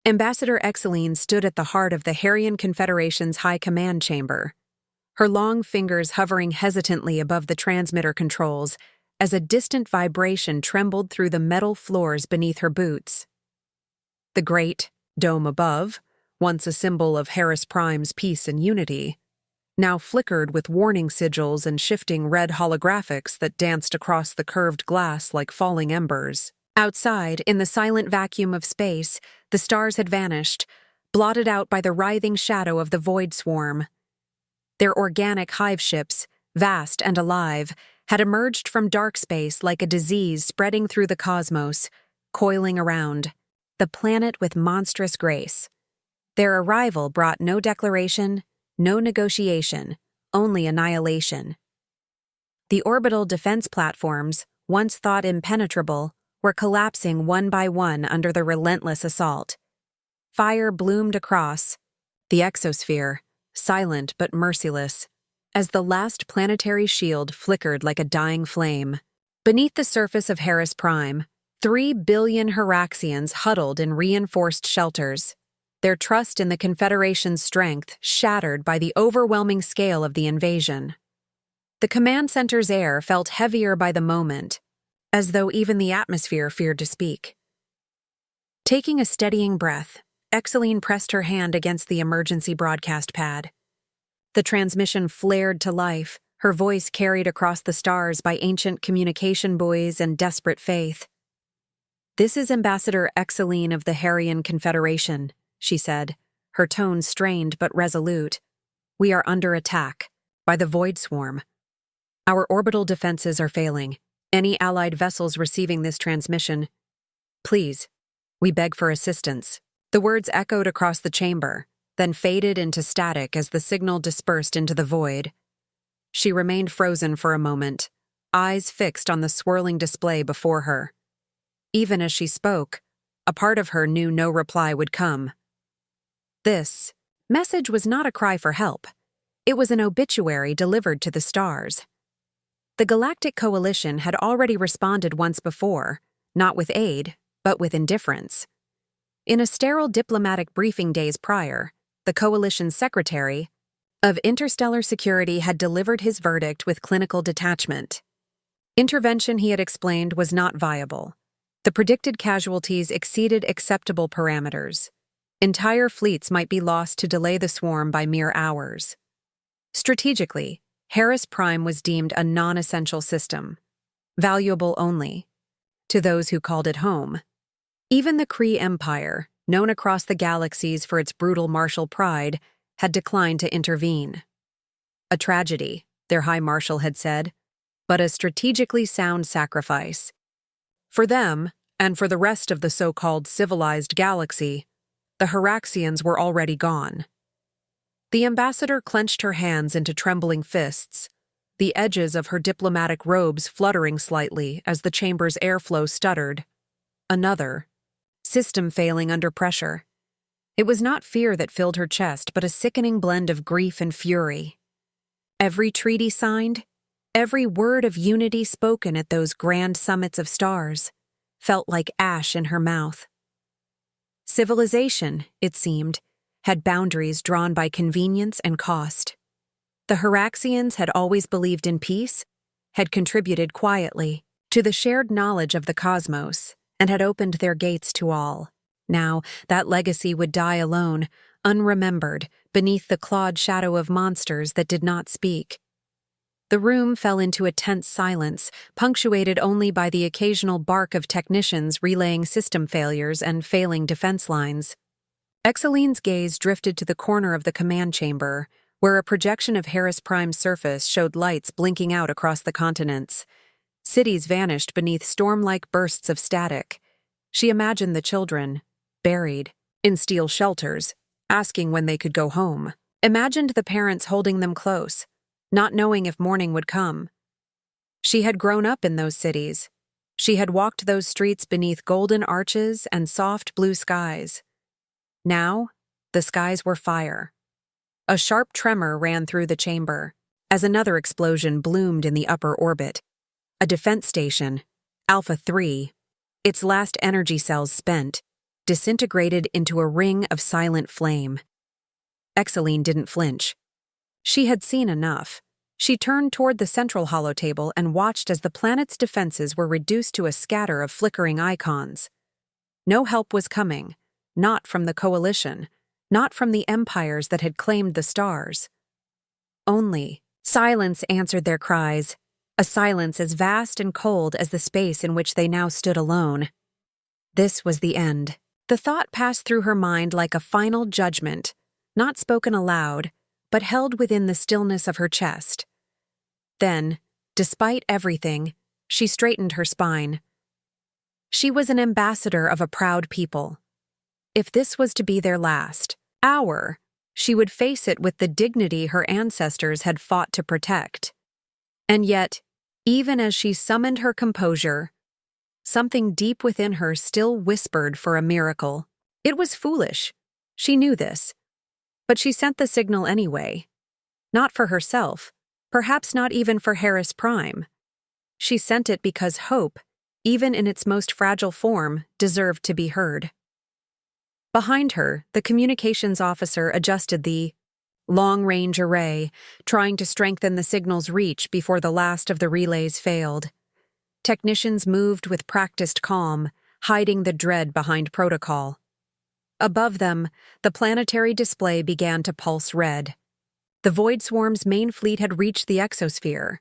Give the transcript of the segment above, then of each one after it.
Ambassador Exeline stood at the heart of the Harian Confederation's high command chamber, her long fingers hovering hesitantly above the transmitter controls as a distant vibration trembled through the metal floors beneath her boots. The great dome above, once a symbol of Harris Prime's peace and unity, now flickered with warning sigils and shifting red holographics that danced across the curved glass like falling embers. Outside, in the silent vacuum of space, the stars had vanished, blotted out by the writhing shadow of the void swarm. Their organic hive ships, vast and alive, had emerged from dark space like a disease spreading through the cosmos, coiling around, the planet with monstrous grace. Their arrival brought no declaration, no negotiation, only annihilation. The orbital defense platforms, once thought impenetrable, were collapsing one by one under the relentless assault. Fire bloomed across the exosphere, silent but merciless, as the last planetary shield flickered like a dying flame. Beneath the surface of Harris Prime, 3 billion Heraxians huddled in reinforced shelters, their trust in the Confederation's strength shattered by the overwhelming scale of the invasion. The command center's air felt heavier by the moment, as though even the atmosphere feared to speak. Taking a steadying breath, Exeline pressed her hand against the emergency broadcast pad. The transmission flared to life, her voice carried across the stars by ancient communication buoys and desperate faith. "This is Ambassador Exeline of the Harian Confederation," she said, her tone strained but resolute. "We are under attack by the Void Swarm. Our orbital defenses are failing. Any Allied vessels receiving this transmission, please, we beg for assistance." The words echoed across the chamber, then faded into static as the signal dispersed into the void. She remained frozen for a moment, eyes fixed on the swirling display before her. Even as she spoke, a part of her knew no reply would come. This message was not a cry for help. It was an obituary delivered to the stars. The Galactic Coalition had already responded once before, not with aid, but with indifference. In a sterile diplomatic briefing days prior, the Coalition's Secretary of Interstellar Security had delivered his verdict with clinical detachment. Intervention, he had explained, was not viable. The predicted casualties exceeded acceptable parameters. Entire fleets might be lost to delay the swarm by mere hours. Strategically, Harris Prime was deemed a non-essential system, valuable only to those who called it home. Even the Kree Empire, known across the galaxies for its brutal martial pride, had declined to intervene. A tragedy, their High Marshal had said, but a strategically sound sacrifice. For them, and for the rest of the so-called civilized galaxy, the Heraxians were already gone. The ambassador clenched her hands into trembling fists, the edges of her diplomatic robes fluttering slightly as the chamber's airflow stuttered. Another system failing under pressure. It was not fear that filled her chest, but a sickening blend of grief and fury. Every treaty signed, every word of unity spoken at those grand summits of stars, felt like ash in her mouth. Civilization, it seemed, had boundaries drawn by convenience and cost. The Heraxians had always believed in peace, had contributed quietly to the shared knowledge of the cosmos, and had opened their gates to all. Now, that legacy would die alone, unremembered, beneath the clawed shadow of monsters that did not speak. The room fell into a tense silence, punctuated only by the occasional bark of technicians relaying system failures and failing defense lines. Exeline's gaze drifted to the corner of the command chamber, where a projection of Harris Prime's surface showed lights blinking out across the continents. Cities vanished beneath storm-like bursts of static. She imagined the children, buried, in steel shelters, asking when they could go home. Imagined the parents holding them close, not knowing if morning would come. She had grown up in those cities. She had walked those streets beneath golden arches and soft blue skies. Now, the skies were fire. A sharp tremor ran through the chamber, as another explosion bloomed in the upper orbit. A defense station, Alpha 3, its last energy cells spent, disintegrated into a ring of silent flame. Exeline didn't flinch. She had seen enough. She turned toward the central holotable and watched as the planet's defenses were reduced to a scatter of flickering icons. No help was coming, not from the coalition, not from the empires that had claimed the stars. Only silence answered their cries, a silence as vast and cold as the space in which they now stood alone. This was the end. The thought passed through her mind like a final judgment, not spoken aloud, but held within the stillness of her chest. Then, despite everything, she straightened her spine. She was an ambassador of a proud people. If this was to be their last hour, she would face it with the dignity her ancestors had fought to protect. And yet, even as she summoned her composure, something deep within her still whispered for a miracle. It was foolish. She knew this. But she sent the signal anyway. Not for herself, perhaps not even for Harris Prime. She sent it because hope, even in its most fragile form, deserved to be heard. Behind her, the communications officer adjusted the long-range array, trying to strengthen the signal's reach before the last of the relays failed. Technicians moved with practiced calm, hiding the dread behind protocol. Above them, the planetary display began to pulse red. The Void Swarm's main fleet had reached the exosphere.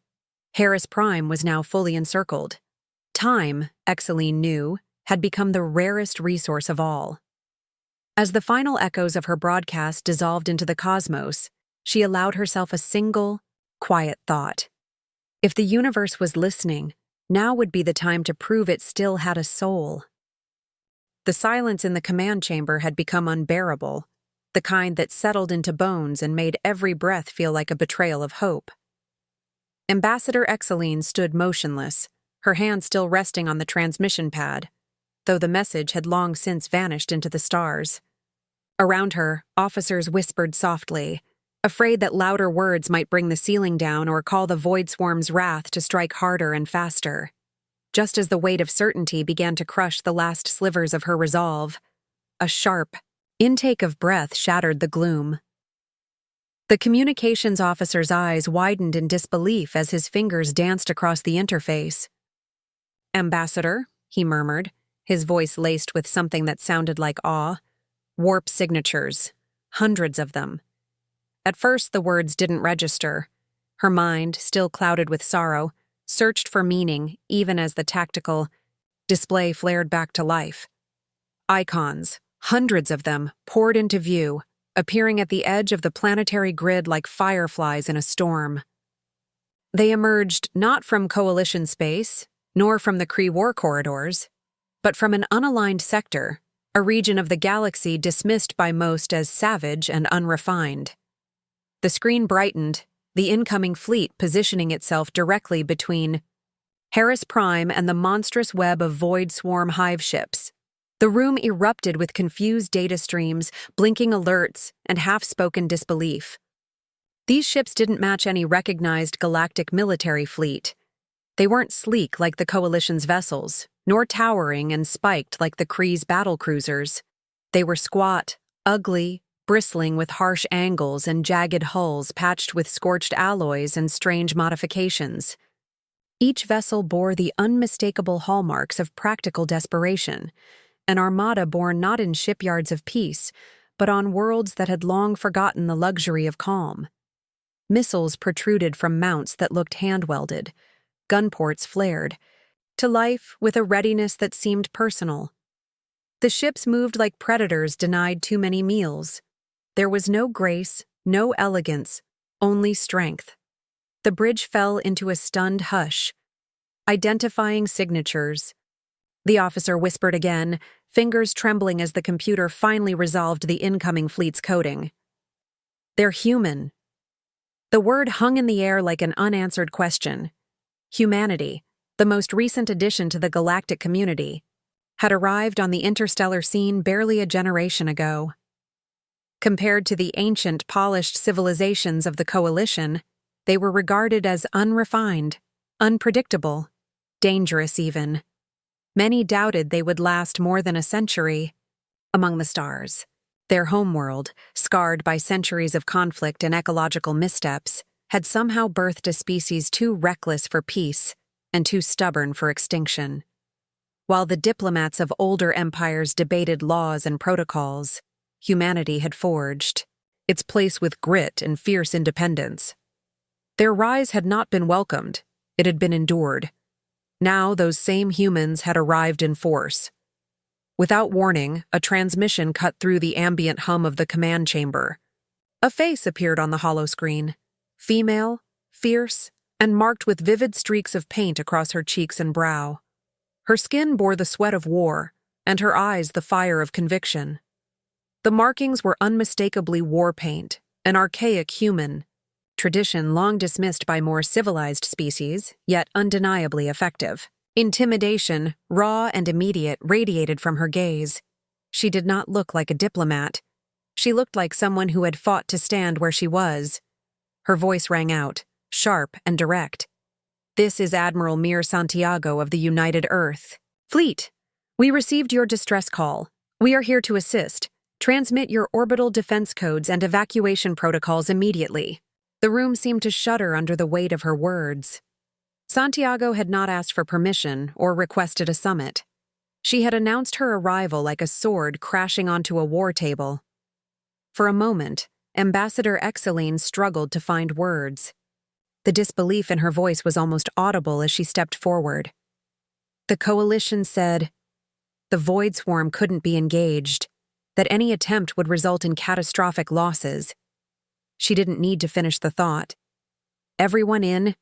Harris Prime was now fully encircled. Time, Exeline knew, had become the rarest resource of all. As the final echoes of her broadcast dissolved into the cosmos, she allowed herself a single, quiet thought. If the universe was listening, now would be the time to prove it still had a soul. The silence in the command chamber had become unbearable, the kind that settled into bones and made every breath feel like a betrayal of hope. Ambassador Exeline stood motionless, her hand still resting on the transmission pad, though the message had long since vanished into the stars. Around her, officers whispered softly, afraid that louder words might bring the ceiling down or call the Void Swarm's wrath to strike harder and faster. Just as the weight of certainty began to crush the last slivers of her resolve, a sharp intake of breath shattered the gloom. The communications officer's eyes widened in disbelief as his fingers danced across the interface. "Ambassador," he murmured, his voice laced with something that sounded like awe. "Warp signatures. Hundreds of them." At first, the words didn't register. Her mind, still clouded with sorrow, searched for meaning even as the tactical display flared back to life. Icons, hundreds of them, poured into view, appearing at the edge of the planetary grid like fireflies in a storm. They emerged not from Coalition space, nor from the Kree War corridors, but from an unaligned sector, a region of the galaxy dismissed by most as savage and unrefined. The screen brightened, the incoming fleet positioning itself directly between Harris Prime and the monstrous web of Void Swarm hive ships. The room erupted with confused data streams, blinking alerts, and half-spoken disbelief. These ships didn't match any recognized galactic military fleet. They weren't sleek like the Coalition's vessels, nor towering and spiked like the Kree's battlecruisers. They were squat, ugly, bristling with harsh angles and jagged hulls patched with scorched alloys and strange modifications. Each vessel bore the unmistakable hallmarks of practical desperation, an armada born not in shipyards of peace, but on worlds that had long forgotten the luxury of calm. Missiles protruded from mounts that looked hand-welded. Gunports flared, to life with a readiness that seemed personal. The ships moved like predators denied too many meals. There was no grace, no elegance, only strength. The bridge fell into a stunned hush. Identifying signatures. The officer whispered again, fingers trembling as the computer finally resolved the incoming fleet's coding. "They're human." The word hung in the air like an unanswered question. Humanity, the most recent addition to the galactic community, had arrived on the interstellar scene barely a generation ago. Compared to the ancient, polished civilizations of the Coalition, they were regarded as unrefined, unpredictable, dangerous even. Many doubted they would last more than a century. among the stars. Their homeworld, scarred by centuries of conflict and ecological missteps, had somehow birthed a species too reckless for peace and too stubborn for extinction. While the diplomats of older empires debated laws and protocols, humanity had forged its place with grit and fierce independence. Their rise had not been welcomed, it had been endured. Now those same humans had arrived in force. Without warning, a transmission cut through the ambient hum of the command chamber. A face appeared on the hollow screen, female, fierce, and marked with vivid streaks of paint across her cheeks and brow. Her skin bore the sweat of war, and her eyes the fire of conviction. The markings were unmistakably war paint, an archaic human tradition long dismissed by more civilized species, yet undeniably effective. Intimidation, raw and immediate, radiated from her gaze. She did not look like a diplomat. She looked like someone who had fought to stand where she was. Her voice rang out, sharp and direct. "This is Admiral Mir Santiago of the United Earth Fleet. We received your distress call. We are here to assist. Transmit your orbital defense codes and evacuation protocols immediately." The room seemed to shudder under the weight of her words. Santiago had not asked for permission or requested a summit. She had announced her arrival like a sword crashing onto a war table. For a moment, Ambassador Exeline struggled to find words. The disbelief in her voice was almost audible as she stepped forward. The coalition said the Void Swarm couldn't be engaged, that any attempt would result in catastrophic losses. She didn't need to finish the thought. Everyone in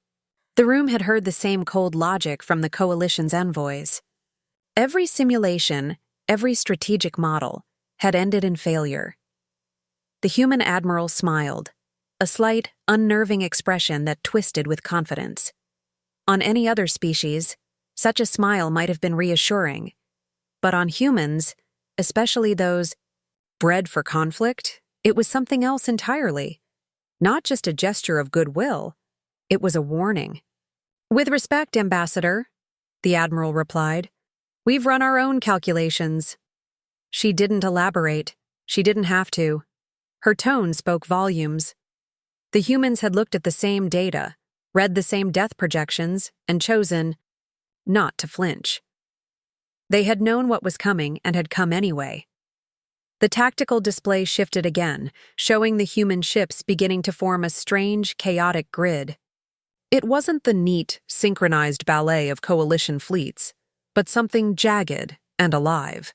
the room had heard the same cold logic from the coalition's envoys. Every simulation, every strategic model, had ended in failure. The human admiral smiled, a slight, unnerving expression that twisted with confidence. On any other species, such a smile might have been reassuring. But on humans, especially those bred for conflict, it was something else entirely. Not just a gesture of goodwill, it was a warning. "With respect, Ambassador," the Admiral replied, "we've run our own calculations." She didn't elaborate. She didn't have to. Her tone spoke volumes. The humans had looked at the same data, read the same death projections, and chosen not to flinch. They had known what was coming and had come anyway. The tactical display shifted again, showing the human ships beginning to form a strange, chaotic grid. It wasn't the neat, synchronized ballet of coalition fleets, but something jagged and alive.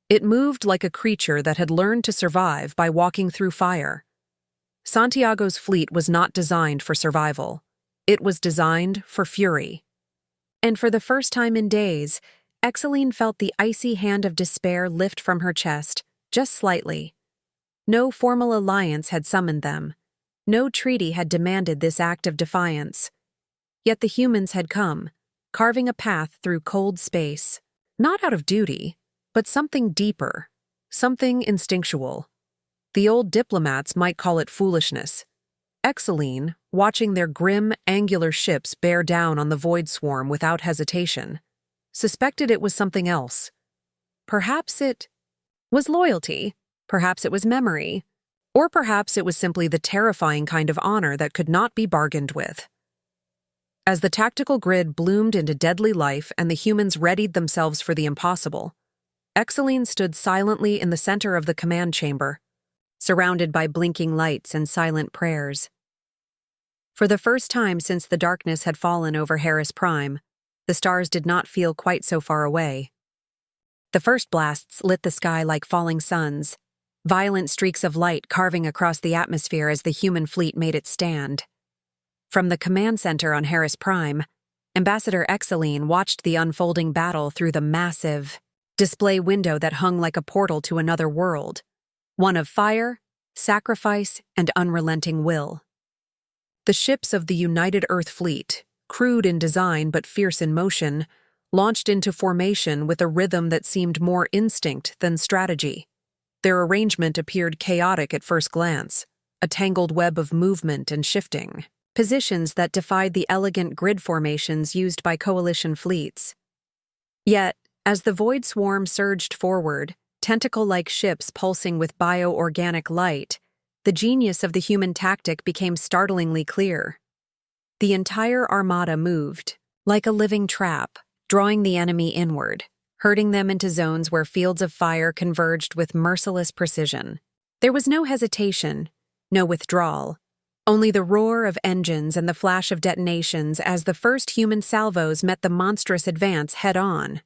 It moved like a creature that had learned to survive by walking through fire. Santiago's fleet was not designed for survival. It was designed for fury. And for the first time in days, Exeline felt the icy hand of despair lift from her chest, just slightly. No formal alliance had summoned them. No treaty had demanded this act of defiance. Yet the humans had come, carving a path through cold space, not out of duty, but something deeper, something instinctual. The old diplomats might call it foolishness. Exeline, watching their grim, angular ships bear down on the Void Swarm without hesitation, suspected it was something else. Perhaps it was loyalty, perhaps it was memory, or perhaps it was simply the terrifying kind of honor that could not be bargained with. As the tactical grid bloomed into deadly life and the humans readied themselves for the impossible, Exeline stood silently in the center of the command chamber, surrounded by blinking lights and silent prayers. For the first time since the darkness had fallen over Harris Prime, the stars did not feel quite so far away. The first blasts lit the sky like falling suns, violent streaks of light carving across the atmosphere as the human fleet made its stand. From the command center on Harris Prime, Ambassador Exeline watched the unfolding battle through the massive display window that hung like a portal to another world, one of fire, sacrifice, and unrelenting will. The ships of the United Earth Fleet, crude in design but fierce in motion, launched into formation with a rhythm that seemed more instinct than strategy. Their arrangement appeared chaotic at first glance, a tangled web of movement and shifting, positions that defied the elegant grid formations used by coalition fleets. Yet, as the Void Swarm surged forward, tentacle-like ships pulsing with bioorganic light, the genius of the human tactic became startlingly clear. The entire armada moved, like a living trap, drawing the enemy inward, herding them into zones where fields of fire converged with merciless precision. There was no hesitation, no withdrawal, only the roar of engines and the flash of detonations as the first human salvos met the monstrous advance head-on.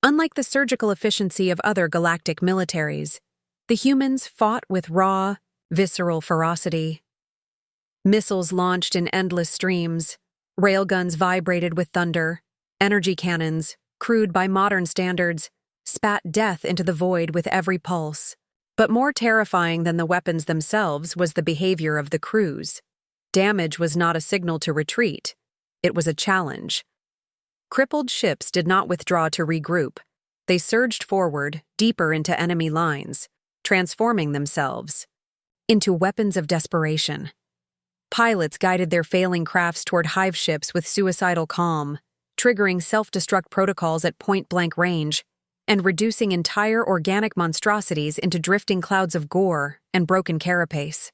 Unlike the surgical efficiency of other galactic militaries, the humans fought with raw, visceral ferocity. Missiles launched in endless streams, railguns vibrated with thunder, energy cannons, crude by modern standards, spat death into the void with every pulse. But more terrifying than the weapons themselves was the behavior of the crews. Damage was not a signal to retreat. It was a challenge. Crippled ships did not withdraw to regroup. They surged forward, deeper into enemy lines, transforming themselves into weapons of desperation. Pilots guided their failing crafts toward hive ships with suicidal calm, triggering self-destruct protocols at point-blank range, and reducing entire organic monstrosities into drifting clouds of gore and broken carapace.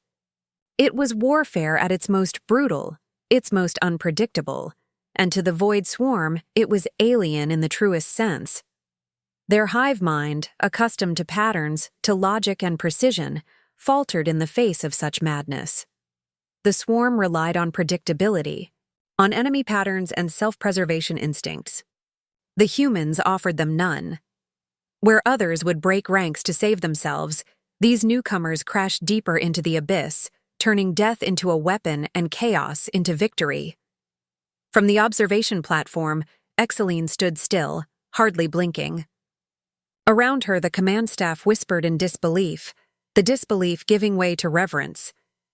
It was warfare at its most brutal, its most unpredictable, and to the Void Swarm, it was alien in the truest sense. Their hive mind, accustomed to patterns, to logic and precision, faltered in the face of such madness. The swarm relied on predictability, on enemy patterns and self-preservation instincts. The humans offered them none. Where others would break ranks to save themselves, these newcomers crashed deeper into the abyss, turning death into a weapon and chaos into victory. From the observation platform, Exeline stood still, hardly blinking. Around her, the command staff whispered in disbelief, the disbelief giving way to reverence,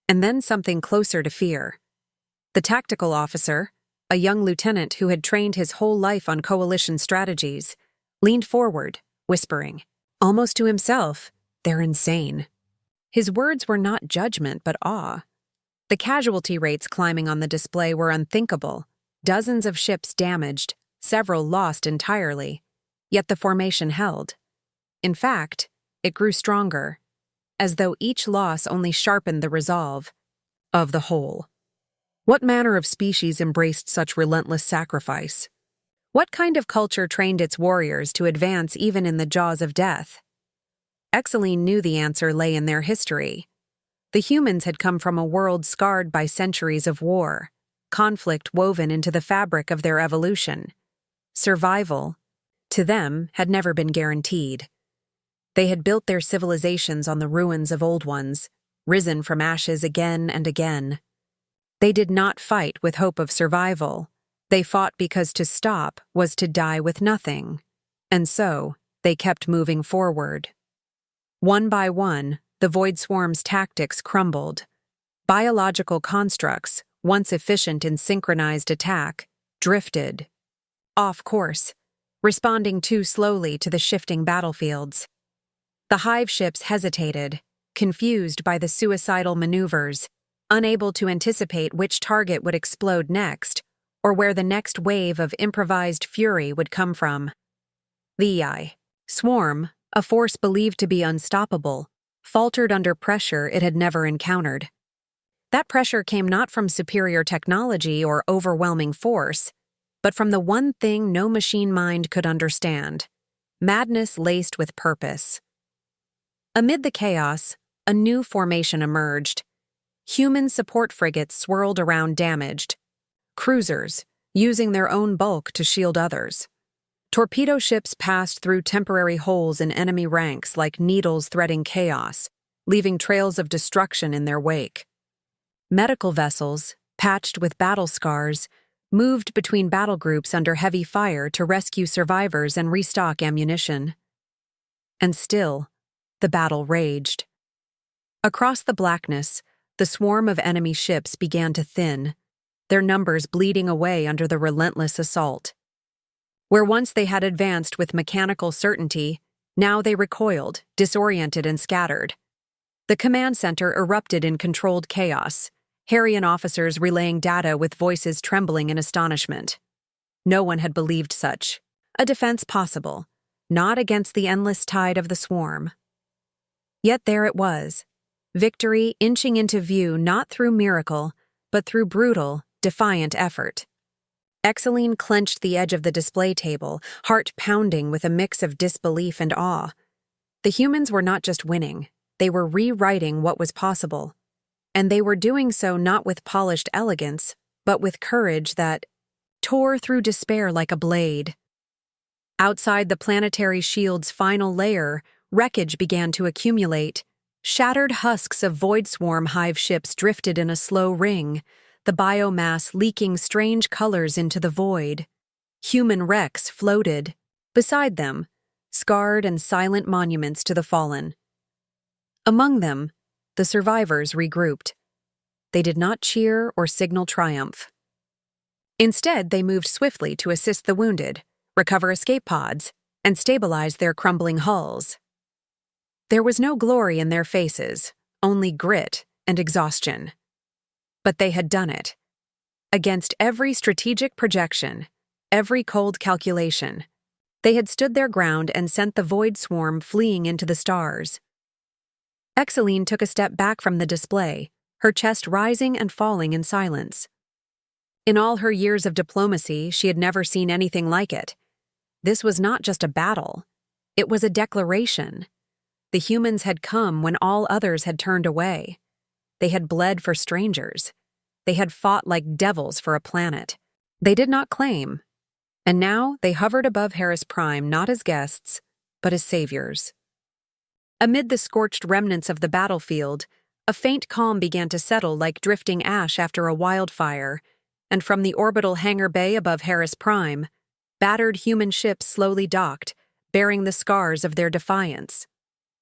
and then something closer to fear. The tactical officer, a young lieutenant who had trained his whole life on coalition strategies, leaned forward, whispering, almost to himself, "They're insane." His words were not judgment but awe. The casualty rates climbing on the display were unthinkable. Dozens of ships damaged, several lost entirely. Yet the formation held. In fact, it grew stronger, as though each loss only sharpened the resolve of the whole. What manner of species embraced such relentless sacrifice? What kind of culture trained its warriors to advance even in the jaws of death? Exeline knew the answer lay in their history. The humans had come from a world scarred by centuries of war, conflict woven into the fabric of their evolution. Survival, to them, had never been guaranteed. They had built their civilizations on the ruins of old ones, risen from ashes again and again. They did not fight with hope of survival. They fought because to stop was to die with nothing, and so they kept moving forward. One by one, the Void Swarm's tactics crumbled. Biological constructs, once efficient in synchronized attack, drifted off course, responding too slowly to the shifting battlefields. The hive ships hesitated, confused by the suicidal maneuvers, unable to anticipate which target would explode next, or where the next wave of improvised fury would come from. The swarm, a force believed to be unstoppable, faltered under pressure it had never encountered. That pressure came not from superior technology or overwhelming force, but from the one thing no machine mind could understand: madness laced with purpose. Amid the chaos, a new formation emerged. Human support frigates swirled around damaged, cruisers, using their own bulk to shield others. Torpedo ships passed through temporary holes in enemy ranks like needles threading chaos, leaving trails of destruction in their wake. Medical vessels, patched with battle scars, moved between battle groups under heavy fire to rescue survivors and restock ammunition. And still, the battle raged. Across the blackness, the swarm of enemy ships began to thin, their numbers bleeding away under the relentless assault. Where once they had advanced with mechanical certainty, now they recoiled, disoriented and scattered. The command center erupted in controlled chaos, Harrian officers relaying data with voices trembling in astonishment. No one had believed such a defense possible. not against the endless tide of the swarm. Yet there it was, victory inching into view not through miracle, but through brutal, defiant effort. Exeline clenched the edge of the display table, heart pounding with a mix of disbelief and awe. The humans were not just winning, they were rewriting what was possible. And they were doing so not with polished elegance, but with courage that tore through despair like a blade. Outside the planetary shield's final layer, wreckage began to accumulate. Shattered husks of void swarm hive ships drifted in a slow ring, the biomass leaking strange colors into the void. Human wrecks floated. Beside them, scarred and silent monuments to the fallen. Among them, the survivors regrouped. They did not cheer or signal triumph. Instead, they moved swiftly to assist the wounded, recover escape pods, and stabilize their crumbling hulls. There was no glory in their faces, only grit and exhaustion. But they had done it. Against every strategic projection, every cold calculation, they had stood their ground and sent the void swarm fleeing into the stars. Exeline took a step back from the display, her chest rising and falling in silence. In all her years of diplomacy, she had never seen anything like it. This was not just a battle. It was a declaration. The humans had come when all others had turned away. They had bled for strangers. They had fought like devils for a planet. They did not claim. And now they hovered above Harris Prime not as guests, but as saviors. Amid the scorched remnants of the battlefield, a faint calm began to settle like drifting ash after a wildfire, and from the orbital hangar bay above Harris Prime, battered human ships slowly docked, bearing the scars of their defiance.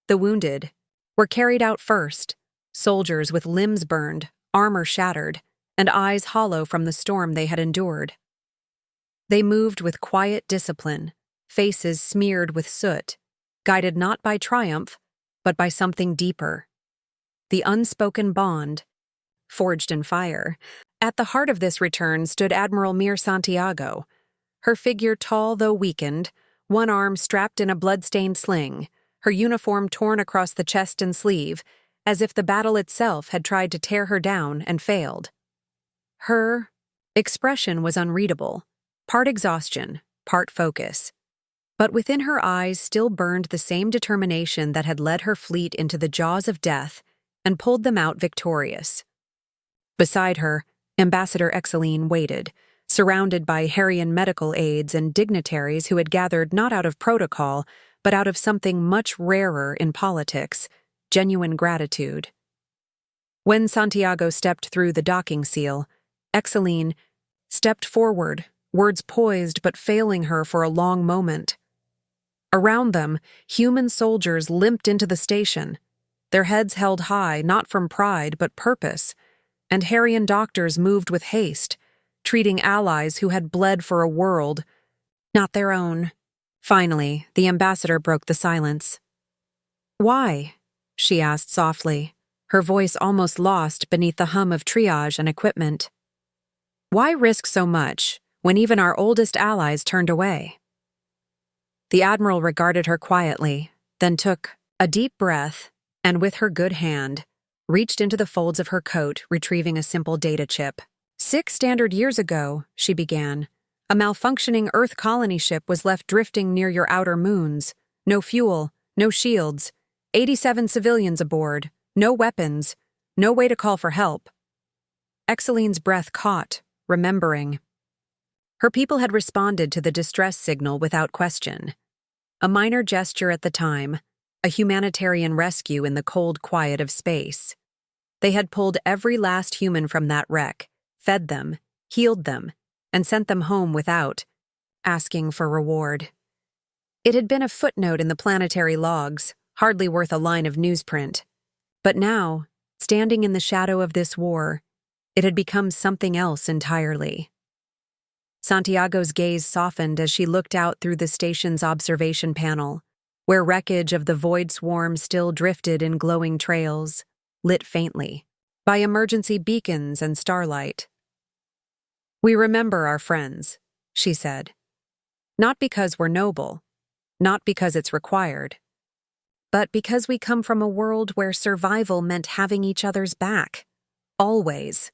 The wounded were carried out first, soldiers with limbs burned, armor shattered, and eyes hollow from the storm they had endured. They moved with quiet discipline, faces smeared with soot, guided not by triumph, but by something deeper. The unspoken bond, forged in fire. At the heart of this return stood Admiral Mir Santiago, her figure tall though weakened, one arm strapped in a blood-stained sling, her uniform torn across the chest and sleeve, as if the battle itself had tried to tear her down and failed. Her expression was unreadable, part exhaustion, part focus. But within her eyes still burned the same determination that had led her fleet into the jaws of death and pulled them out victorious. Beside her, Ambassador Exeline waited, surrounded by Harrian medical aides and dignitaries who had gathered not out of protocol, but out of something much rarer in politics, genuine gratitude. When Santiago stepped through the docking seal, Exeline stepped forward, words poised but failing her for a long moment. Around them, human soldiers limped into the station, their heads held high not from pride but purpose, and Harrian doctors moved with haste, treating allies who had bled for a world, not their own. Finally, the ambassador broke the silence. "Why?" she asked softly, her voice almost lost beneath the hum of triage and equipment. "Why risk so much when even our oldest allies turned away?" The admiral regarded her quietly, then took a deep breath and with her good hand, reached into the folds of her coat, retrieving a simple data chip. 6 standard years ago, she began, a malfunctioning Earth colony ship was left drifting near your outer moons. No fuel, no shields, 87 civilians aboard, no weapons, no way to call for help. Exeline's breath caught, remembering. Her people had responded to the distress signal without question. A minor gesture at the time, a humanitarian rescue in the cold quiet of space. They had pulled every last human from that wreck, fed them, healed them, and sent them home without asking for reward. It had been a footnote in the planetary logs, hardly worth a line of newsprint. But now, standing in the shadow of this war, it had become something else entirely. Santiago's gaze softened as she looked out through the station's observation panel, where wreckage of the void swarm still drifted in glowing trails, lit faintly by emergency beacons and starlight. "We remember our friends," she said. "Not because we're noble, not because it's required, but because we come from a world where survival meant having each other's back. Always.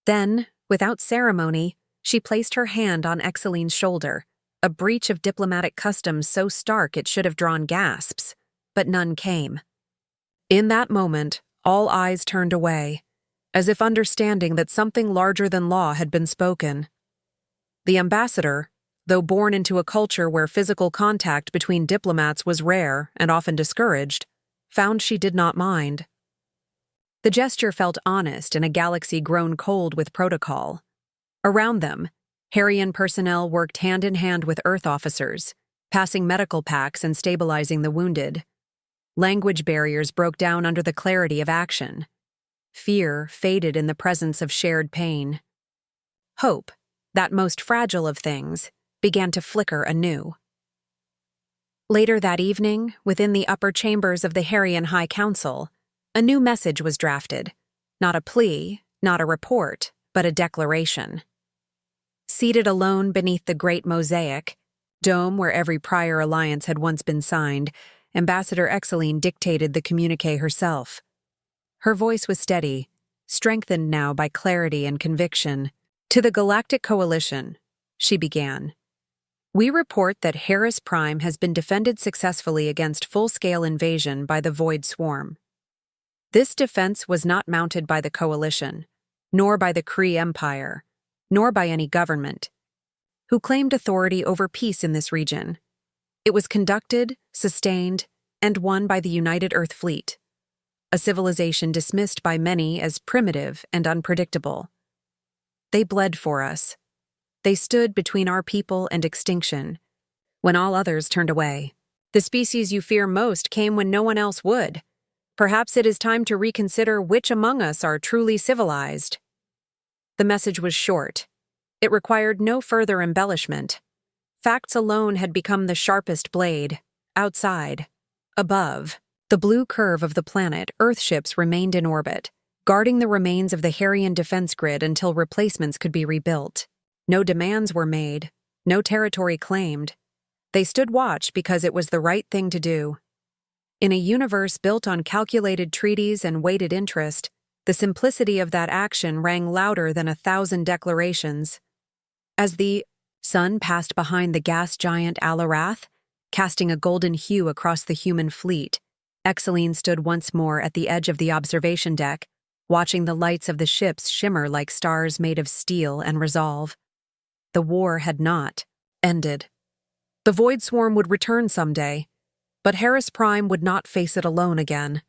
Then, without ceremony, she placed her hand on Exeline's shoulder, a breach of diplomatic customs so stark it should have drawn gasps, but none came. In that moment, all eyes turned away, as if understanding that something larger than law had been spoken. The ambassador, though born into a culture where physical contact between diplomats was rare and often discouraged, found she did not mind. The gesture felt honest in a galaxy grown cold with protocol. Around them, Harrian personnel worked hand-in-hand with Earth officers, passing medical packs and stabilizing the wounded. Language barriers broke down under the clarity of action. Fear faded in the presence of shared pain. Hope, that most fragile of things, began to flicker anew. Later that evening, within the upper chambers of the Harrian High Council, a new message was drafted. Not a plea, not a report, but a declaration. Seated alone beneath the great mosaic, dome where every prior alliance had once been signed, Ambassador Exeline dictated the communique herself. Her voice was steady, strengthened now by clarity and conviction. To the Galactic Coalition, she began. We report that Harris Prime has been defended successfully against full-scale invasion by the Void Swarm. This defense was not mounted by the Coalition, nor by the Kree Empire, nor by any government, who claimed authority over peace in this region. It was conducted, sustained, and won by the United Earth Fleet, a civilization dismissed by many as primitive and unpredictable. They bled for us. They stood between our people and extinction, when all others turned away. The species you fear most came when no one else would. Perhaps it is time to reconsider which among us are truly civilized. The message was short. It required no further embellishment. Facts alone had become the sharpest blade. Outside, above, the blue curve of the planet, Earthships remained in orbit, guarding the remains of the Harrian defense grid until replacements could be rebuilt. No demands were made, no territory claimed. They stood watch because it was the right thing to do. In a universe built on calculated treaties and weighted interest, the simplicity of that action rang louder than 1,000 declarations. As the sun passed behind the gas giant Alarath, casting a golden hue across the human fleet, Exeline stood once more at the edge of the observation deck, watching the lights of the ships shimmer like stars made of steel and resolve. The war had not ended. The Void Swarm would return someday, but Harris Prime would not face it alone again.